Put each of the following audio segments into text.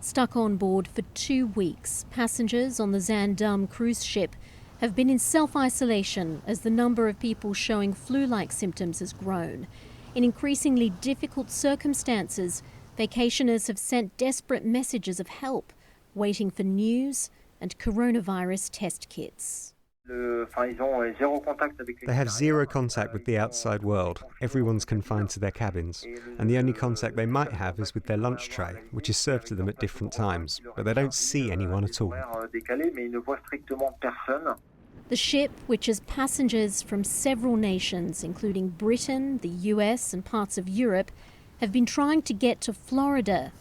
Stuck on board for 2 weeks, passengers on the Zaandam cruise ship have been in self-isolation as the number of people showing flu-like symptoms has grown. In increasingly difficult circumstances, vacationers have sent desperate messages of help, waiting for news and coronavirus test kits. They have zero contact with the outside world. Everyone's confined to their cabins, and the only contact they might have is with their lunch tray, which is served to them at different times, but they don't see anyone at all. The ship, which has passengers from several nations, including Britain, the US and parts of Europe, have been trying to get to Florida.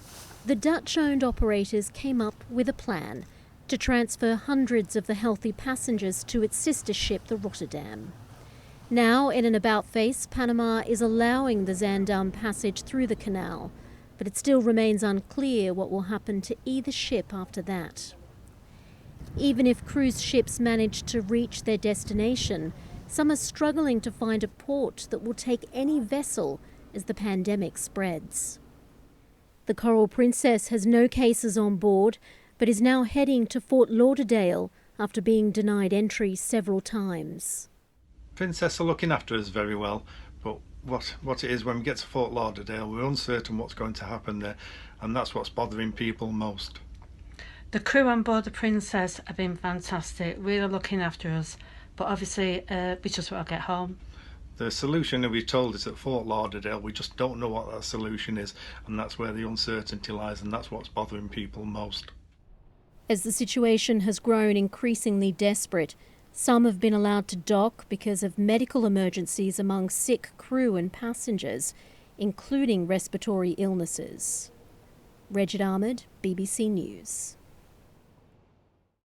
The Dutch-owned operators came up with a plan to transfer hundreds of the healthy passengers to its sister ship, the Rotterdam. Now, in an about-face, Panama is allowing the Zaandam passage through the canal, but it still remains unclear what will happen to either ship after that. Even if cruise ships manage to reach their destination, some are struggling to find a port that will take any vessel as the pandemic spreads. The Coral Princess has no cases on board, but is now heading to Fort Lauderdale after being denied entry several times. Princess are looking after us very well, but what it is when we get to Fort Lauderdale, we're uncertain what's going to happen there, and that's what's bothering people most. The crew on board the Princess have been fantastic, really looking after us, but obviously we just want to get home. The solution that we told is at Fort Lauderdale. We just don't know what that solution is, and that's where the uncertainty lies, and that's what's bothering people most. As the situation has grown increasingly desperate, some have been allowed to dock because of medical emergencies among sick crew and passengers, including respiratory illnesses. Reged Ahmad, BBC News.